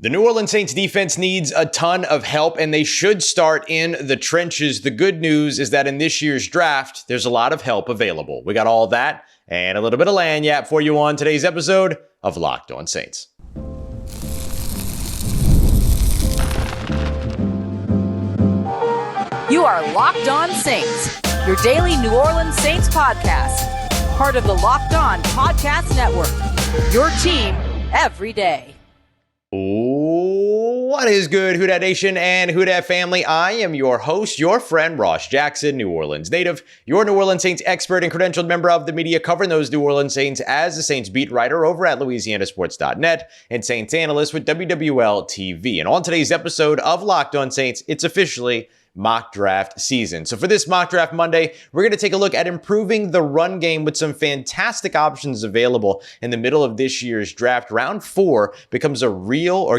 The New Orleans Saints defense needs a ton of help, and they should start in the trenches. The good news is that in this year's draft, there's a lot of help available. We got all that and a little bit of lagniappe for you on today's episode of Locked On Saints. You are Locked On Saints, your daily New Orleans Saints podcast. Part of the Locked On Podcast Network, your team every day. What is good, Who Dat Nation and Who Dat family? I am your host, your friend, Ross Jackson, New Orleans native, your New Orleans Saints expert and credentialed member of the media covering those New Orleans Saints as the Saints beat writer over at LouisianaSports.net and Saints analyst with WWL TV. And on today's episode of Locked On Saints, it's officially mock draft season. So for this mock draft Monday, we're going to take a look at improving the run game with some fantastic options available in the middle of this year's draft. Round 4 becomes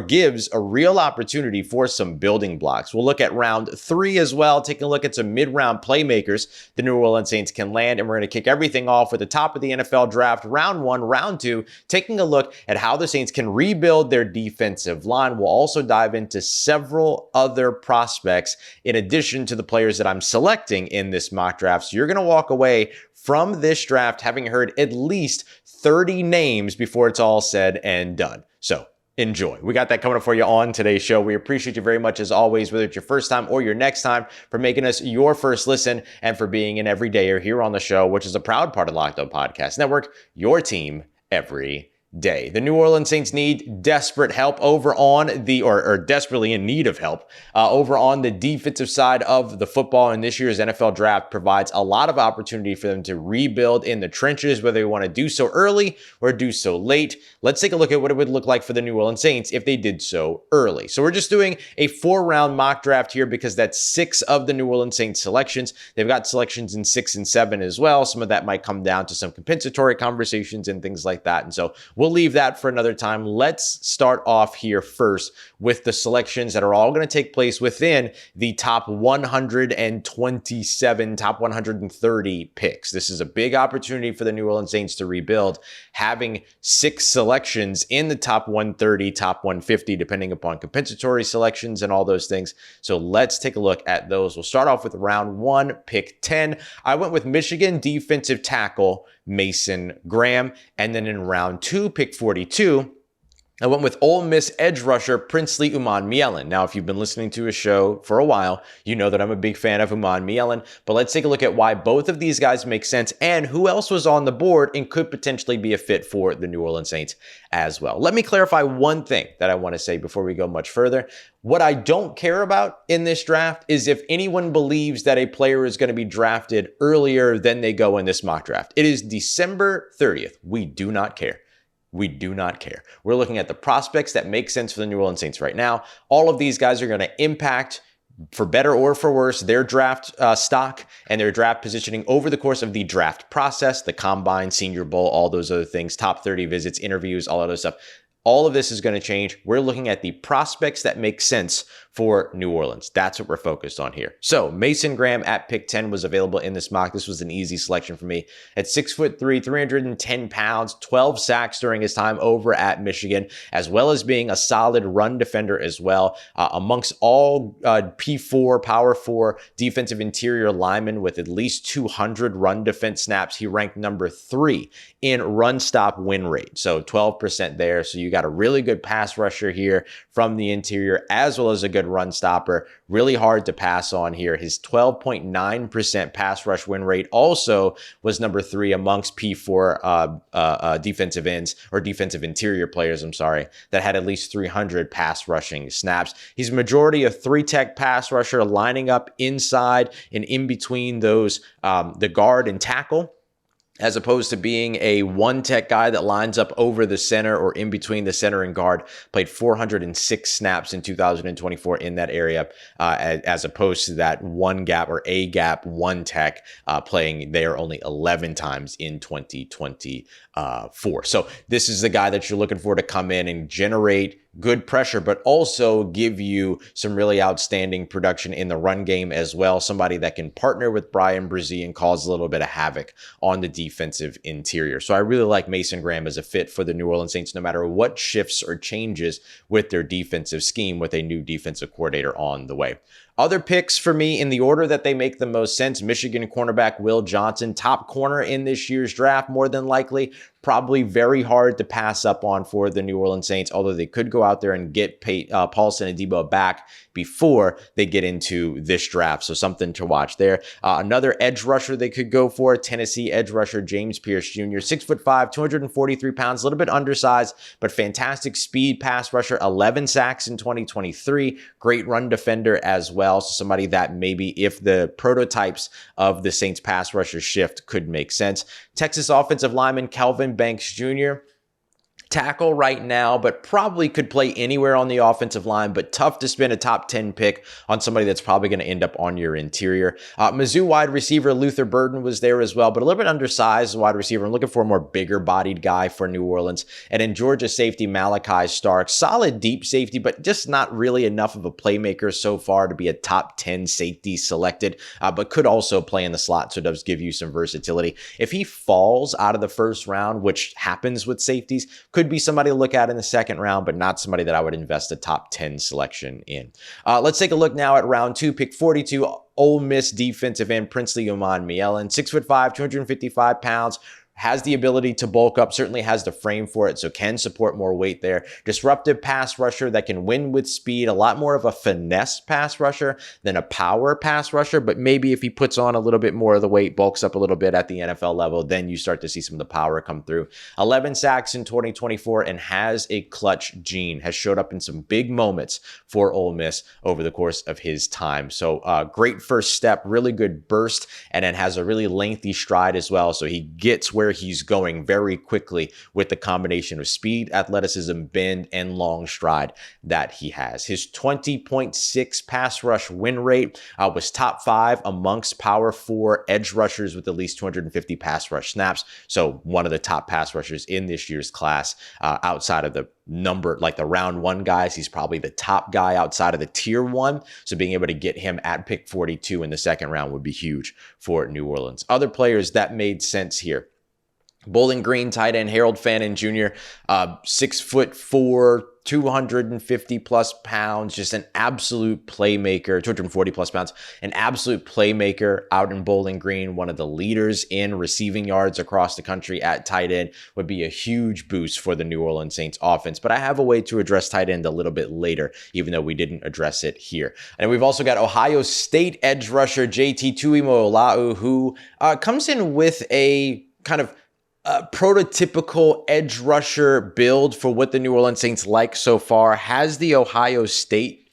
gives a real opportunity for some building blocks. We'll look at round 3 as well, taking a look at some mid-round playmakers the New Orleans Saints can land, and we're going to kick everything off with the top of the NFL draft, round 1, round 2, taking a look at how the Saints can rebuild their defensive line. We'll also dive into several other prospects in addition to the players that I'm selecting in this mock draft. So you're going to walk away from this draft having heard at least 30 names before it's all said and done. So enjoy. We got that coming up for you on today's show. We appreciate you very much as always, whether it's your first time or your next time, for making us your first listen and for being an everydayer here on the show, which is a proud part of Locked On Podcast Network, your team every day. The New Orleans Saints need desperate help over on the, or desperately in need of help over on the defensive side of the football. And this year's NFL draft provides a lot of opportunity for them to rebuild in the trenches, whether they want to do so early or do so late. Let's take a look at what it would look like for the New Orleans Saints if they did so early. So we're just doing a 4-round mock draft here because that's 6 of the New Orleans Saints selections. They've got selections in 6 and 7 as well. Some of that might come down to some compensatory conversations and things like that. And so we'll leave that for another time. Let's start off here first with the selections that are all going to take place within the top 127, top 130 picks. This is a big opportunity for the New Orleans Saints to rebuild, having 6 selections in the top 130, top 150, depending upon compensatory selections and all those things. So let's take a look at those. We'll start off with round 1, pick 10. I went with Michigan defensive tackle Mason Graham. And then in round 2, pick 42, I went with Ole Miss edge rusher Princely Umanmielen. Now, if you've been listening to a show for a while, you know that I'm a big fan of Umanmielen, but let's take a look at why both of these guys make sense and who else was on the board and could potentially be a fit for the New Orleans Saints as well. Let me clarify one thing that I want to say before we go much further. What I don't care about in this draft is if anyone believes that a player is going to be drafted earlier than they go in this mock draft. It is December 30th. We do not care. We do not care. We're looking at the prospects that make sense for the New Orleans Saints right now. All of these guys are going to impact, for better or for worse, their draft stock and their draft positioning over the course of the draft process, the combine, Senior Bowl, all those other things, top 30 visits, interviews, all other stuff. All of this is going to change. We're looking at the prospects that make sense for New Orleans. That's what we're focused on here. So Mason Graham at pick 10 was available in this mock. This was an easy selection for me. At 6'3", 310 pounds, 12 sacks during his time over at Michigan, as well as being a solid run defender as well. Amongst all P4, Power 4 defensive interior linemen with at least 200 run defense snaps, he ranked number 3 in run stop win rate. So 12% there. So you got a really good pass rusher here from the interior, as well as a good run stopper. Really hard to pass on here. His 12.9% pass rush win rate also was number 3 amongst P4 defensive ends, or defensive interior players, that had at least 300 pass rushing snaps. He's a majority of 3-tech pass rusher, lining up inside and in between those, the guard and tackle, as opposed to being a 1-tech guy that lines up over the center or in between the center and guard. Played 406 snaps in 2024 in that area, as opposed to that 1-gap or A-gap 1-tech playing there only 11 times in 2024. So this is the guy that you're looking for to come in and generate good pressure, but also give you some really outstanding production in the run game as well. Somebody that can partner with Brian Brzee and cause a little bit of havoc on the defensive interior. So I really like Mason Graham as a fit for the New Orleans Saints, no matter what shifts or changes with their defensive scheme with a new defensive coordinator on the way. Other picks for me in the order that they make the most sense: Michigan cornerback Will Johnson, top corner in this year's draft, more than likely. Probably very hard to pass up on for the New Orleans Saints, although they could go out there and get Paulson Adebo back before they get into this draft. So something to watch there. Another edge rusher they could go for, Tennessee edge rusher James Pierce Jr., 6'5", 243 pounds, a little bit undersized, but fantastic speed pass rusher, 11 sacks in 2023. Great run defender as well. So somebody that maybe, if the prototypes of the Saints pass rusher shift, could make sense. Texas offensive lineman Kelvin Banks Jr., tackle right now, but probably could play anywhere on the offensive line, but tough to spend a top 10 pick on somebody that's probably going to end up on your interior. Mizzou wide receiver Luther Burden was there as well, but a little bit undersized wide receiver. I'm looking for a more bigger bodied guy for New Orleans. And in Georgia safety Malachi Stark, solid deep safety, but just not really enough of a playmaker so far to be a top 10 safety selected, but could also play in the slot, so it does give you some versatility. If he falls out of the first round, which happens with safeties, could be somebody to look at in the second round, but not somebody that I would invest a top 10 selection in. Let's take a look now at round 2, pick 42, Ole Miss defensive end Princely Umanmielen, 6'5", 255 pounds. Has the ability to bulk up, certainly has the frame for it, so can support more weight there. Disruptive pass rusher that can win with speed, a lot more of a finesse pass rusher than a power pass rusher, but maybe if he puts on a little bit more of the weight, bulks up a little bit at the NFL level, then you start to see some of the power come through. 11 sacks in 2024 and has a clutch gene, has showed up in some big moments for Ole Miss over the course of his time. So great first step, really good burst, and then has a really lengthy stride as well, so he gets where he's going very quickly with the combination of speed, athleticism, bend, and long stride that he has. His 20.6 pass rush win rate was top 5 amongst Power 4 edge rushers with at least 250 pass rush snaps. So one of the top pass rushers in this year's class, outside of the number, like the round 1 guys, he's probably the top guy outside of the tier 1. So being able to get him at pick 42 in the second round would be huge for New Orleans. Other players that made sense here: Bowling Green tight end Harold Fannin Jr., 6'4", 250 plus pounds, just an absolute playmaker, 240 plus pounds, an absolute playmaker out in Bowling Green, one of the leaders in receiving yards across the country at tight end, would be a huge boost for the New Orleans Saints offense. But I have a way to address tight end a little bit later, even though we didn't address it here. And we've also got Ohio State edge rusher JT Tuimoloau, who comes in with a kind of prototypical edge rusher build for what the New Orleans Saints like so far, has the Ohio State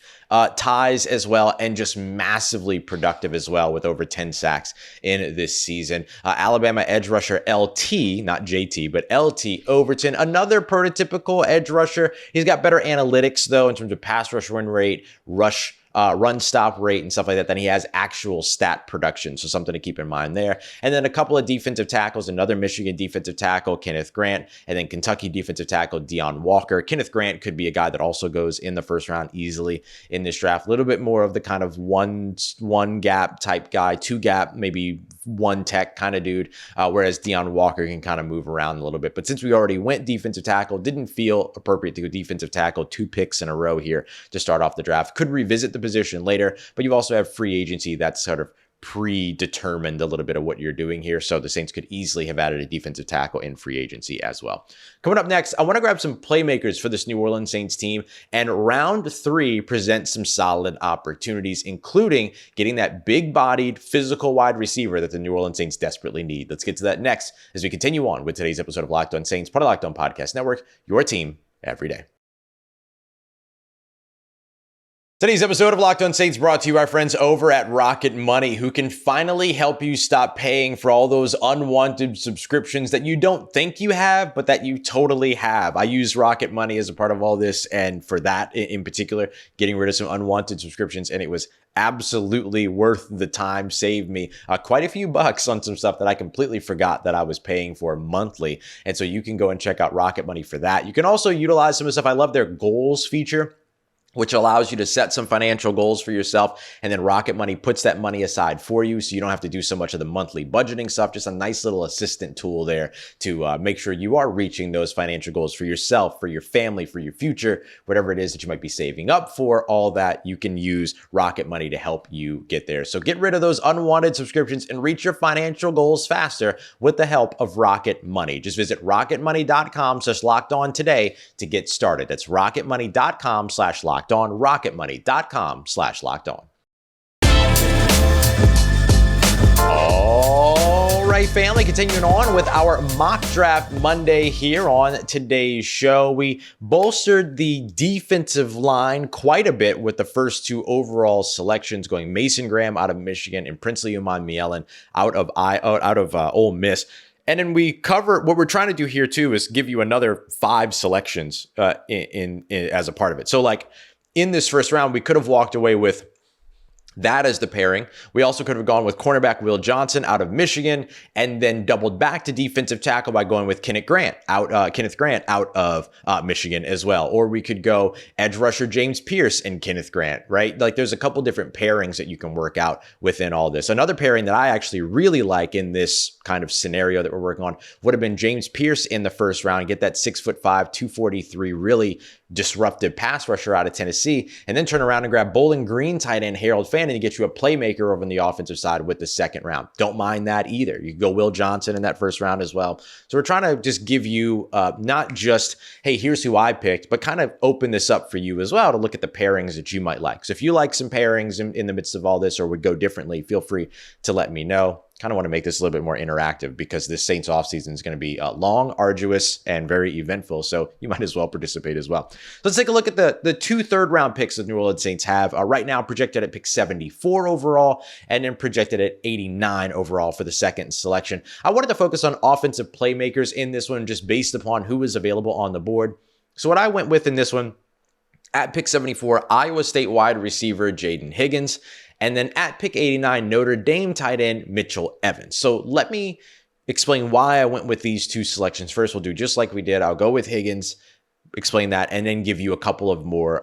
ties as well, and just massively productive as well with over 10 sacks in this season. Alabama edge rusher LT, not JT, but LT Overton, another prototypical edge rusher. He's got better analytics though in terms of pass rush win rate, run stop rate and stuff like that, then he has actual stat production. So something to keep in mind there. And then a couple of defensive tackles, another Michigan defensive tackle, Kenneth Grant, and then Kentucky defensive tackle, Deion Walker. Kenneth Grant could be a guy that also goes in the first round easily in this draft. A little bit more of the kind of one gap type guy, 2 gap, maybe 1 tech kind of dude, whereas Deion Walker can kind of move around a little bit. But since we already went defensive tackle, didn't feel appropriate to go defensive tackle 2 picks in a row here to start off the draft. Could revisit the position later, but you also have free agency that's sort of predetermined a little bit of what you're doing here. So the Saints could easily have added a defensive tackle in free agency as well. Coming up next, I want to grab some playmakers for this New Orleans Saints team, and round 3 presents some solid opportunities, including getting that big-bodied physical wide receiver that the New Orleans Saints desperately need. Let's get to that next as we continue on with today's episode of Locked On Saints, part of Locked On Podcast Network, your team every day. Today's episode of Locked On Saints brought to you by our friends over at Rocket Money, who can finally help you stop paying for all those unwanted subscriptions that you don't think you have, but that you totally have. I use Rocket Money as a part of all this, and for that in particular, getting rid of some unwanted subscriptions, and it was absolutely worth the time. Saved me quite a few bucks on some stuff that I completely forgot that I was paying for monthly. And so you can go and check out Rocket Money for that. You can also utilize some of the stuff. I love their goals feature, which allows you to set some financial goals for yourself, and then Rocket Money puts that money aside for you so you don't have to do so much of the monthly budgeting stuff. Just a nice little assistant tool there to make sure you are reaching those financial goals for yourself, for your family, for your future, whatever it is that you might be saving up for. All that, you can use Rocket Money to help you get there. So get rid of those unwanted subscriptions and reach your financial goals faster with the help of Rocket Money. Just visit rocketmoney.com/lockedon today to get started. That's rocketmoney.com/lockedon. On rocketmoney.com/lockedon. All right, family, continuing on with our mock draft Monday here on today's show. We bolstered the defensive line quite a bit with the first two overall selections, going Mason Graham out of Michigan and Princely Umanmielen out of Ole Miss. And then we cover what we're trying to do here too is give you another 5 selections in as a part of it. So like, in this first round, we could have walked away with that as the pairing. We also could have gone with cornerback Will Johnson out of Michigan, and then doubled back to defensive tackle by going with Kenneth Grant out of Michigan as well. Or we could go edge rusher James Pierce and Kenneth Grant, right? Like, there's a couple different pairings that you can work out within all this. Another pairing that I actually really like in this kind of scenario that we're working on would have been James Pierce in the first round, get that 6'5", 243, really disruptive pass rusher out of Tennessee, and then turn around and grab Bowling Green tight end Harold Fannin to get you a playmaker over on the offensive side with the second round. Don't mind that either. You can go Will Johnson in that first round as well. So we're trying to just give you not just, hey, here's who I picked, but kind of open this up for you as well to look at the pairings that you might like. So if you like some pairings in the midst of all this or would go differently, feel free to let me know. Kind of want to make this a little bit more interactive because this Saints offseason is going to be long, arduous, and very eventful. So you might as well participate as well. Let's take a look at the 2 third-round picks that New Orleans Saints have right now, projected at pick 74 overall, and then projected at 89 overall for the second selection. I wanted to focus on offensive playmakers in this one just based upon who is available on the board. So what I went with in this one, at pick 74, Iowa State wide receiver Jayden Higgins. And then at pick 89, Notre Dame tight end Mitchell Evans. So let me explain why I went with these 2 selections. First, we'll do just like we did. I'll go with Higgins, explain that, and then give you a couple of more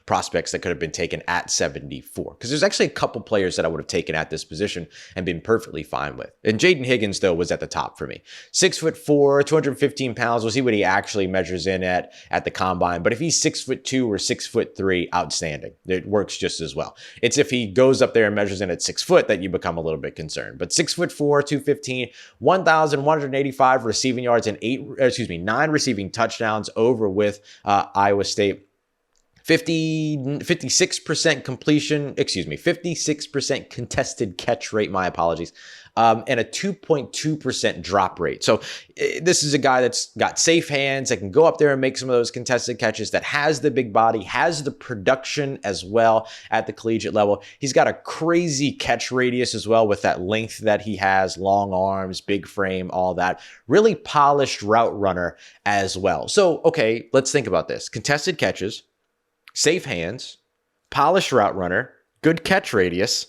prospects that could have been taken at 74. Because there's actually a couple players that I would have taken at this position and been perfectly fine with. And Jayden Higgins, though, was at the top for me. 6'4", 215 pounds. We'll see what he actually measures in at the combine. But if he's 6'2" or 6'3", outstanding. It works just as well. It's if he goes up there and measures in at 6 foot that you become a little bit concerned. But 6'4", 215, 1,185 receiving yards and 9 receiving touchdowns over with Iowa State. 56% contested catch rate, my apologies, and a 2.2% drop rate. So this is a guy that's got safe hands, that can go up there and make some of those contested catches, that has the big body, has the production as well at the collegiate level. He's got a crazy catch radius as well with that length that he has, long arms, big frame, all that. Really polished route runner as well. So, okay, let's think about this. Contested catches, safe hands, polished route runner, good catch radius.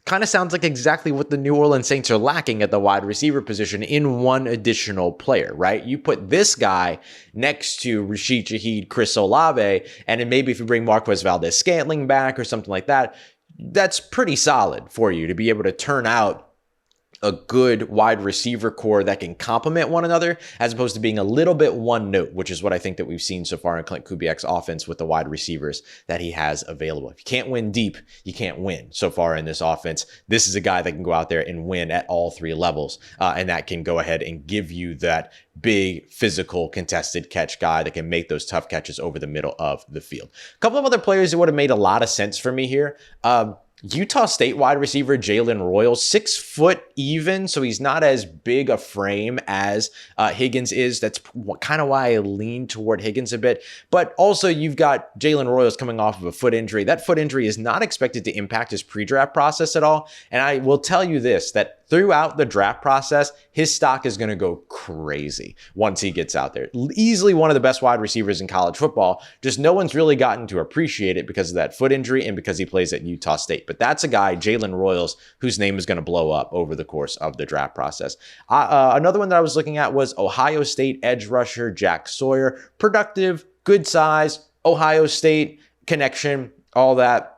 Kind of sounds like exactly what the New Orleans Saints are lacking at the wide receiver position in one additional player, right? You put this guy next to Rashid Shaheed, Chris Olave, and then maybe if you bring Marquez Valdez-Scantling back or something like that, that's pretty solid for you to be able to turn out a good wide receiver core that can complement one another, as opposed to being a little bit one note, which is what I think that we've seen so far in Clint Kubiak's offense with the wide receivers that he has available. If you can't win deep, you can't win so far in this offense. This is a guy that can go out there and win at all 3 levels, and that can go ahead and give you that big physical contested catch guy that can make those tough catches over the middle of the field. A couple of other players that would have made a lot of sense for me here. Utah State wide receiver Jaylen Royals, 6 foot even, so he's not as big a frame as Higgins is. That's kind of why I lean toward Higgins a bit. But also you've got Jaylen Royals coming off of a foot injury. That foot injury is not expected to impact his pre-draft process at all. And I will tell you this, that throughout the draft process, his stock is going to go crazy once he gets out there. Easily one of the best wide receivers in college football. Just no one's really gotten to appreciate it because of that foot injury and because he plays at Utah State. But that's a guy, Jaylen Royals, whose name is going to blow up over the course of the draft process. Another one that I was looking at was Ohio State edge rusher Jack Sawyer. Productive, good size, Ohio State connection, all that.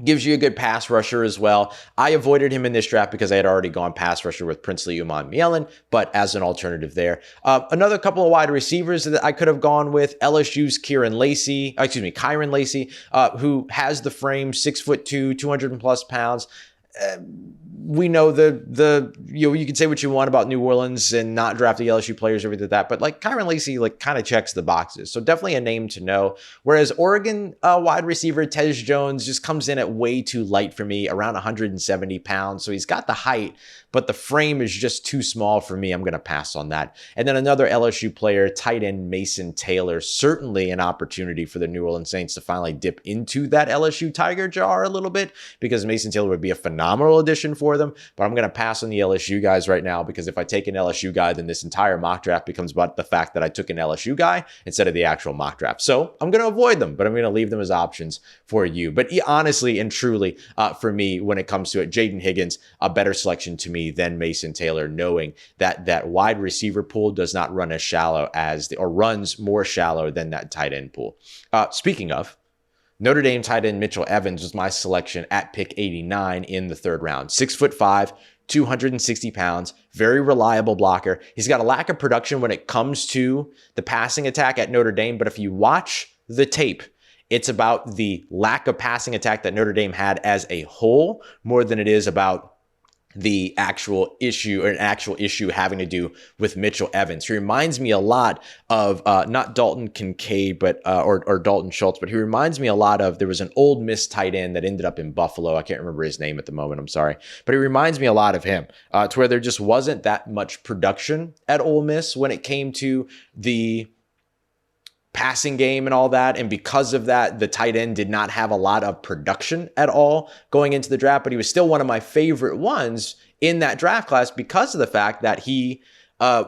Gives you a good pass rusher as well. I avoided him in this draft because I had already gone pass rusher with Princely Umanmielen, but as an alternative there. Another couple of wide receivers that I could have gone with, LSU's Kyren Lacy, who has the frame, 6'2", 200 plus pounds. We know you can say what you want about New Orleans and not drafting LSU players, everything like that, but like Kyren Lacy, like kind of checks the boxes. So definitely a name to know. Whereas Oregon wide receiver Tej Jones just comes in at way too light for me, around 170 pounds. So he's got the height, but the frame is just too small for me. I'm going to pass on that. And then another LSU player, tight end Mason Taylor, certainly an opportunity for the New Orleans Saints to finally dip into that LSU Tiger jar a little bit, because Mason Taylor would be a phenomenal addition for them. But I'm going to pass on the LSU guys right now, because if I take an LSU guy, then this entire mock draft becomes about the fact that I took an LSU guy instead of the actual mock draft. So I'm going to avoid them, but I'm going to leave them as options for you. But honestly and truly, for me, when it comes to it, Jayden Higgins, a better selection to me than Mason Taylor, knowing that that wide receiver pool does not run as shallow or runs more shallow than that tight end pool. Speaking of, Notre Dame tight end Mitchell Evans was my selection at pick 89 in the third round. 6'5", 260 pounds, very reliable blocker. He's got a lack of production when it comes to the passing attack at Notre Dame, but if you watch the tape, it's about the lack of passing attack that Notre Dame had as a whole more than it is about the actual issue, or an actual issue having to do with Mitchell Evans. He reminds me a lot of not Dalton Kincaid, but or Dalton Schultz, but he reminds me a lot of, there was an Ole Miss tight end that ended up in Buffalo. I can't remember his name at the moment. I'm sorry, but he reminds me a lot of him, to where there just wasn't that much production at Ole Miss when it came to the passing game and all that. And because of that, the tight end did not have a lot of production at all going into the draft, but he was still one of my favorite ones in that draft class because of the fact that he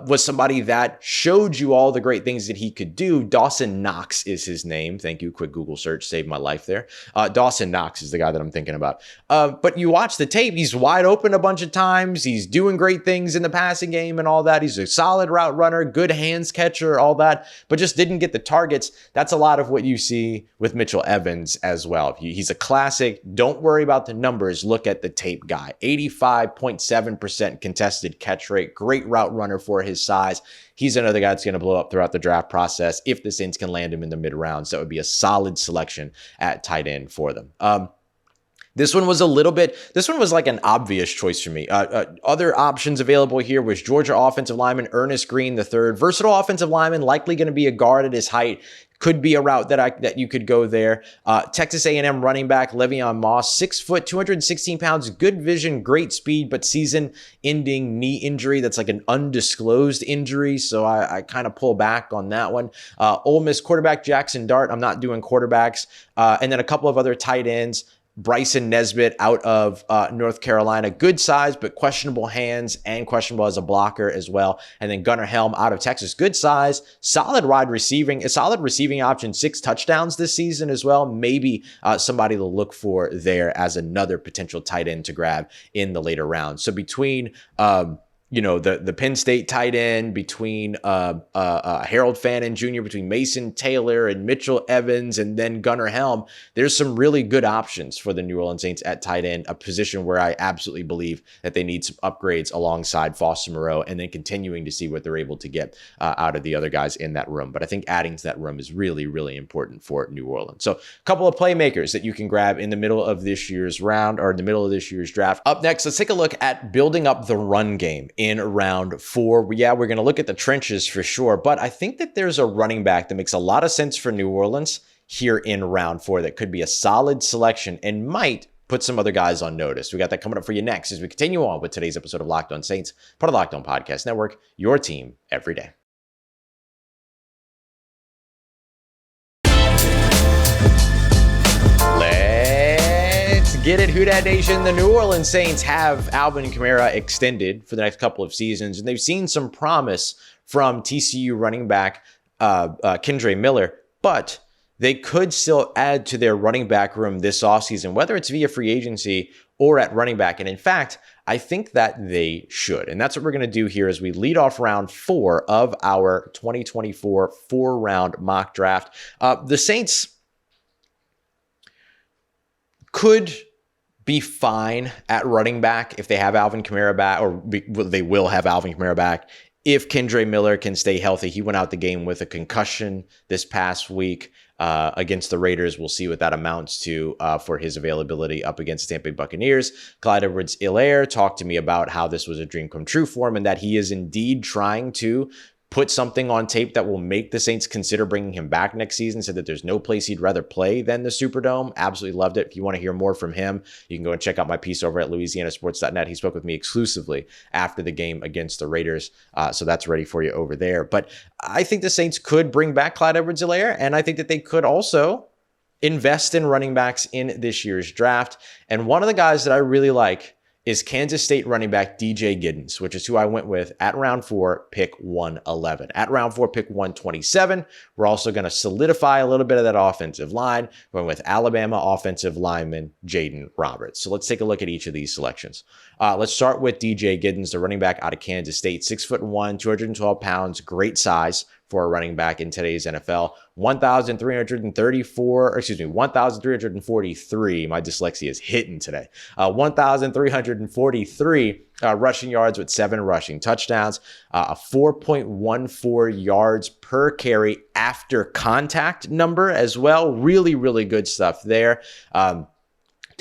was somebody that showed you all the great things that he could do. Dawson Knox is his name. Thank you. Quick Google search saved my life there. Dawson Knox is the guy that I'm thinking about. But you watch the tape, he's wide open a bunch of times. He's doing great things in the passing game and all that. He's a solid route runner, good hands catcher, all that, but just didn't get the targets. That's a lot of what you see with Mitchell Evans as well. He's a classic. Don't worry about the numbers. Look at the tape guy. 85.7% contested catch rate. Great route runner for his size. He's another guy that's going to blow up throughout the draft process. If the Saints can land him in the mid rounds, that would be a solid selection at tight end for them. This one was like an obvious choice for me. Other options available here was Georgia offensive lineman Ernest Green III. Versatile offensive lineman, likely going to be a guard at his height. Could be a route that you could go there. Texas A&M running back Le'Veon Moss, 6 foot, 216 pounds, good vision, great speed, but season-ending knee injury. That's like an undisclosed injury, so I kind of pull back on that one. Ole Miss quarterback Jackson Dart. I'm not doing quarterbacks. And then a couple of other tight ends. Bryson Nesbitt out of North Carolina, good size, but questionable hands and questionable as a blocker as well. And then Gunnar Helm out of Texas, good size, solid receiving option, 6 touchdowns this season as well. Maybe somebody to look for there as another potential tight end to grab in the later rounds. So between the Penn State tight end, between Harold Fannin Jr., between Mason Taylor and Mitchell Evans, and then Gunnar Helm, there's some really good options for the New Orleans Saints at tight end, a position where I absolutely believe that they need some upgrades alongside Foster Moreau, and then continuing to see what they're able to get out of the other guys in that room. But I think adding to that room is really, really important for New Orleans. So a couple of playmakers that you can grab in the middle of this year's round, or in the middle of this year's draft. Up next, let's take a look at building up the run game in round 4. Yeah, we're going to look at the trenches for sure, but I think that there's a running back that makes a lot of sense for New Orleans here in round 4 that could be a solid selection and might put some other guys on notice. We got that coming up for you next as we continue on with today's episode of Locked On Saints, part of the Locked On Podcast Network, your team every day. Let's get it, Who Dat Nation. The New Orleans Saints have Alvin Kamara extended for the next couple of seasons, and they've seen some promise from TCU running back Kendre Miller, but they could still add to their running back room this offseason, whether it's via free agency or at running back. And in fact, I think that they should. And that's what we're going to do here as we lead off round 4 of our 2024 4-round mock draft. The Saints could be fine at running back if they have Alvin Kamara back, or they will have Alvin Kamara back if Kendre Miller can stay healthy. He went out the game with a concussion this past week against the Raiders. We'll see what that amounts to for his availability up against the Tampa Bay Buccaneers. Clyde Edwards-Helaire talked to me about how this was a dream come true for him and that he is indeed trying to put something on tape that will make the Saints consider bringing him back next season. Said that there's no place he'd rather play than the Superdome. Absolutely loved it. If you want to hear more from him, you can go and check out my piece over at LouisianaSports.net. He spoke with me exclusively after the game against the Raiders. So that's ready for you over there. But I think the Saints could bring back Clyde Edwards-Helaire, and I think that they could also invest in running backs in this year's draft. And one of the guys that I really like is Kansas State running back DJ Giddens, which is who I went with at round 4, pick 111. At round 4, pick 127, we're also going to solidify a little bit of that offensive line. We're going with Alabama offensive lineman Jayden Roberts. So let's take a look at each of these selections. Let's start with DJ Giddens, the running back out of Kansas State, 6'1", 212 pounds, great size for a running back in today's NFL. 1,343, my dyslexia is hitting today. 1,343 rushing yards with 7 rushing touchdowns, a 4.14 yards per carry after contact number as well. Really, really good stuff there.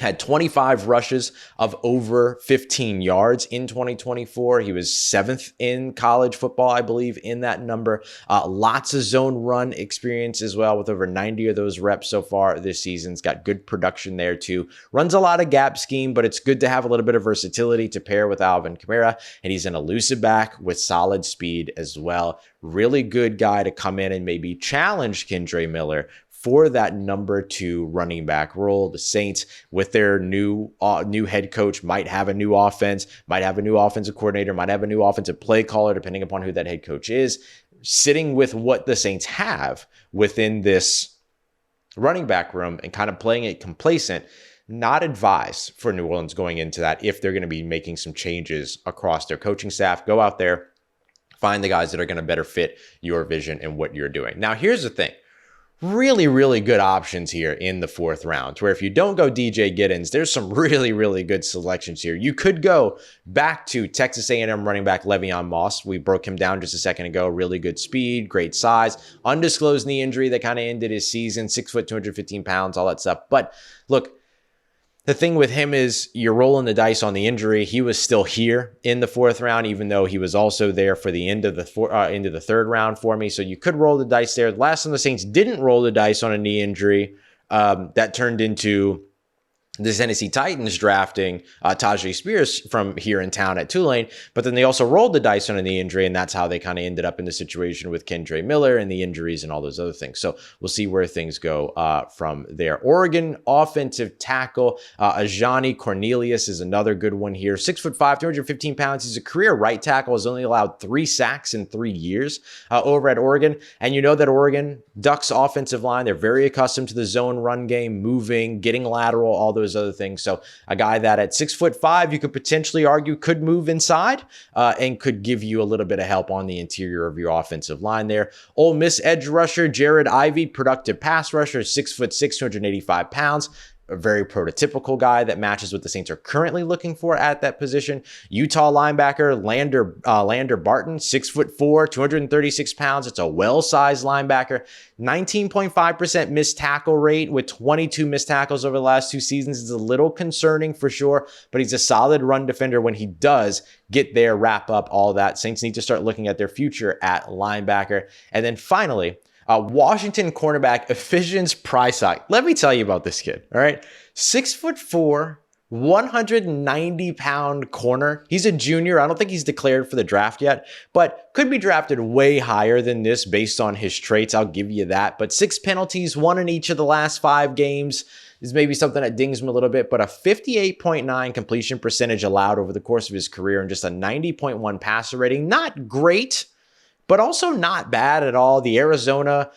Had 25 rushes of over 15 yards in 2024. He was 7th in college football, I believe, in that number. Lots of zone run experience as well, with over 90 of those reps so far this season. He's got good production there too. Runs a lot of gap scheme, but it's good to have a little bit of versatility to pair with Alvin Kamara. And he's an elusive back with solid speed as well. Really good guy to come in and maybe challenge Kendre Miller for that number 2 running back role. The Saints, with their new head coach, might have a new offense, might have a new offensive coordinator, might have a new offensive play caller, depending upon who that head coach is. Sitting with what the Saints have within this running back room and kind of playing it complacent, not advised for New Orleans going into that if they're going to be making some changes across their coaching staff. Go out there, find the guys that are going to better fit your vision and what you're doing. Now, here's the thing. Really, really good options here in the 4th round, where if you don't go DJ Giddens, there's some really, really good selections here. You could go back to Texas A&M running back Le'Veon Moss. We broke him down just a second ago. Really good speed, great size, undisclosed knee injury that kind of ended his season, 6 foot, 215 pounds, all that stuff. But look, the thing with him is you're rolling the dice on the injury. He was still here in the 4th round, even though he was also there for the end of the 3rd round for me. So you could roll the dice there. Last time the Saints didn't roll the dice on a knee injury, that turned into the Tennessee Titans drafting Tajay Spears from here in town at Tulane, but then they also rolled the dice on a knee injury, and that's how they kind of ended up in the situation with Kendre Miller and the injuries and all those other things. So we'll see where things go from there. Oregon offensive tackle Ajani Cornelius is another good one here. 6'5", 215 pounds. He's a career right tackle. Has only allowed 3 sacks in 3 years over at Oregon. And you know that Oregon Ducks offensive line, they're very accustomed to the zone run game, moving, getting lateral, all those other things. So a guy that at 6'5", you could potentially argue could move inside and could give you a little bit of help on the interior of your offensive line there. Ole Miss edge rusher Jared Ivey, productive pass rusher, 6'6", 285 pounds. A very prototypical guy that matches what the Saints are currently looking for at that position. Utah linebacker Lander Barton, 6'4", 236 pounds. It's a well-sized linebacker. 19.5% missed tackle rate with 22 missed tackles over the last 2 seasons is a little concerning for sure, but he's a solid run defender when he does get there, wrap up all that. Saints need to start looking at their future at linebacker. And then finally, Washington cornerback Ephesians Prysock. Let me tell you about this kid, all right? 6'4", 190-pound corner. He's a junior. I don't think he's declared for the draft yet, but could be drafted way higher than this based on his traits. I'll give you that. But 6 penalties, 1 in each of the last 5 games is maybe something that dings him a little bit, but a 58.9 completion percentage allowed over the course of his career and just a 90.1 passer rating. Not great, but also not bad at all. The Arizona,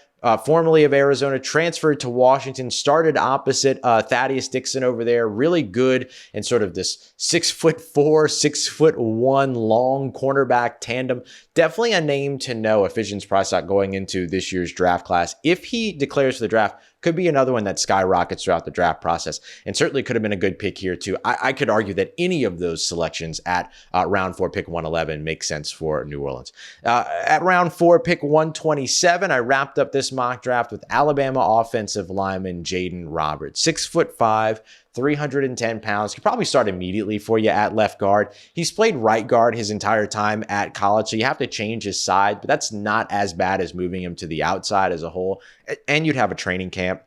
formerly of Arizona, transferred to Washington, started opposite Thaddeus Dixon over there. Really good in sort of this 6'4", 6'1" long cornerback tandem. Definitely a name to know, Ephesians Prysock, going into this year's draft class. If he declares for the draft, could be another one that skyrockets throughout the draft process, and certainly could have been a good pick here too. I could argue that any of those selections at round 4, pick 111 makes sense for New Orleans. At round 4, pick 127, I wrapped up this mock draft with Alabama offensive lineman Jayden Roberts, 6'5", 310 pounds. Could probably start immediately for you at left guard. He's played right guard his entire time at college, so you have to change his side, but that's not as bad as moving him to the outside as a whole. And you'd have a training camp,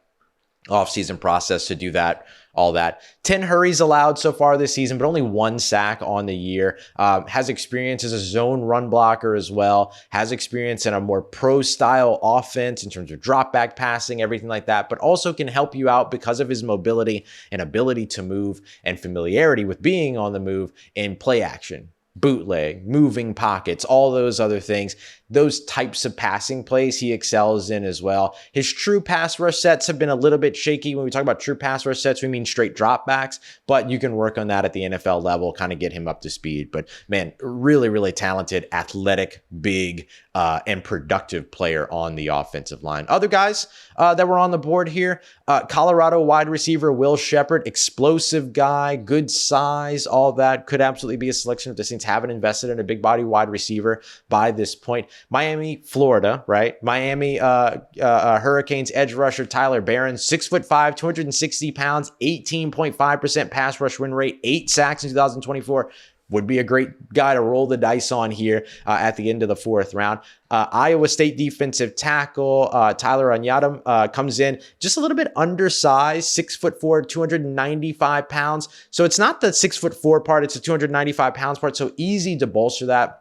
off-season process to do that, all that. 10 hurries allowed so far this season, but only 1 sack on the year. Has experience as a zone run blocker as well. Has experience in a more pro-style offense in terms of drop back passing, everything like that, but also can help you out because of his mobility and ability to move and familiarity with being on the move in play action, bootleg, moving pockets, all those other things. Those types of passing plays he excels in as well. His true pass rush sets have been a little bit shaky. When we talk about true pass rush sets, we mean straight dropbacks, but you can work on that at the NFL level, kind of get him up to speed. But man, really, really talented, athletic, big, and productive player on the offensive line. Other guys that were on the board here, Colorado wide receiver Will Sheppard, explosive guy, good size, all that. Could absolutely be a selection if the Saints haven't invested in a big body wide receiver by this point. Miami, Florida, right? Miami Hurricanes edge rusher Tyler Barron, 6'5", 260 pounds, 18.5% pass rush win rate, 8 sacks in 2024. Would be a great guy to roll the dice on here at the end of the 4th round. Iowa State defensive tackle Tyler Anyadam comes in just a little bit undersized, 6'4", 295 pounds. So it's not the 6'4" part, it's the 295 pounds part. So easy to bolster that.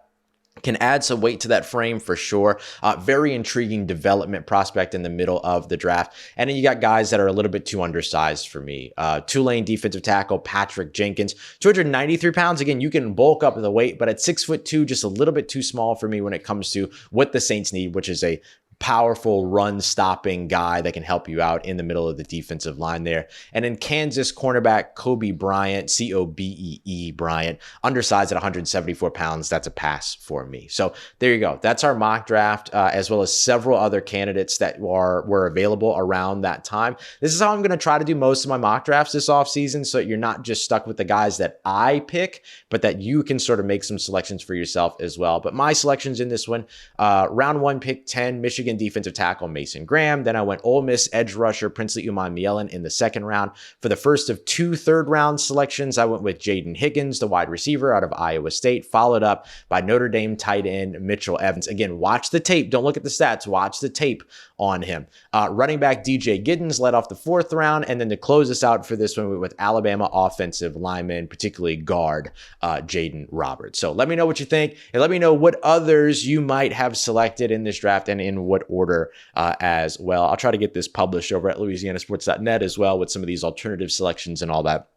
Can add some weight to that frame for sure. Very intriguing development prospect in the middle of the draft. And then you got guys that are a little bit too undersized for me. Tulane defensive tackle Patrick Jenkins, 293 pounds. Again, you can bulk up the weight, but at 6'2", just a little bit too small for me when it comes to what the Saints need, which is a powerful run-stopping guy that can help you out in the middle of the defensive line there. And in Kansas, cornerback Kobe Bryant, C-O-B-E-E Bryant, undersized at 174 pounds. That's a pass for me. So there you go. That's our mock draft, as well as several other candidates that were available around that time. This is how I'm going to try to do most of my mock drafts this offseason, so you're not just stuck with the guys that I pick, but that you can sort of make some selections for yourself as well. But my selections in this one, round 1, pick 10, Michigan defensive tackle Mason Graham. Then I went Ole Miss edge rusher Princely Umanmielen in the 2nd round. For the first of 2 third-round selections, I went with Jayden Higgins, the wide receiver out of Iowa State, followed up by Notre Dame tight end Mitchell Evans. Again, watch the tape. Don't look at the stats. Watch the tape on him. Running back DJ Giddens led off the 4th round, and then to close us out for this one, we went with Alabama offensive lineman, particularly guard Jayden Roberts. So let me know what you think, and let me know what others you might have selected in this draft and in what order as well. I'll try to get this published over at LouisianaSports.net as well with some of these alternative selections and all that.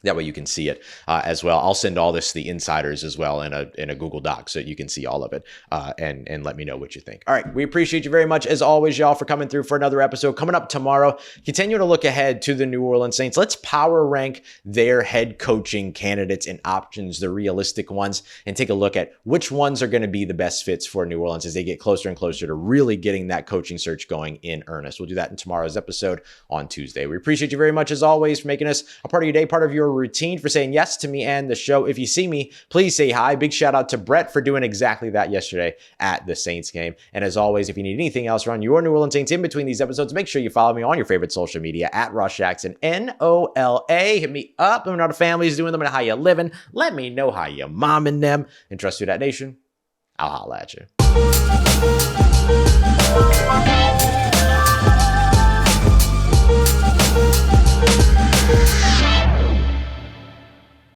That way you can see it as well. I'll send all this to the insiders as well in a Google Doc so you can see all of it and let me know what you think. All right, we appreciate you very much as always, y'all, for coming through for another episode. Coming up tomorrow, continue to look ahead to the New Orleans Saints. Let's power rank their head coaching candidates and options, the realistic ones, and take a look at which ones are going to be the best fits for New Orleans as they get closer and closer to really getting that coaching search going in earnest. We'll do that in tomorrow's episode on Tuesday. We appreciate you very much as always for making us a part of your day, part of your routine, for saying yes to me and the show. If you see me, please say hi. Big shout out to Brett for doing exactly that yesterday at the Saints game. And as always, if you need anything else around your New Orleans Saints in between these episodes, make sure you follow me on your favorite social media at Ross Jackson, N-O-L-A. Hit me up. Let me know how the family's doing. Let me know how you living. Let me know how you momming them. And trust you, that nation. I'll holla at you.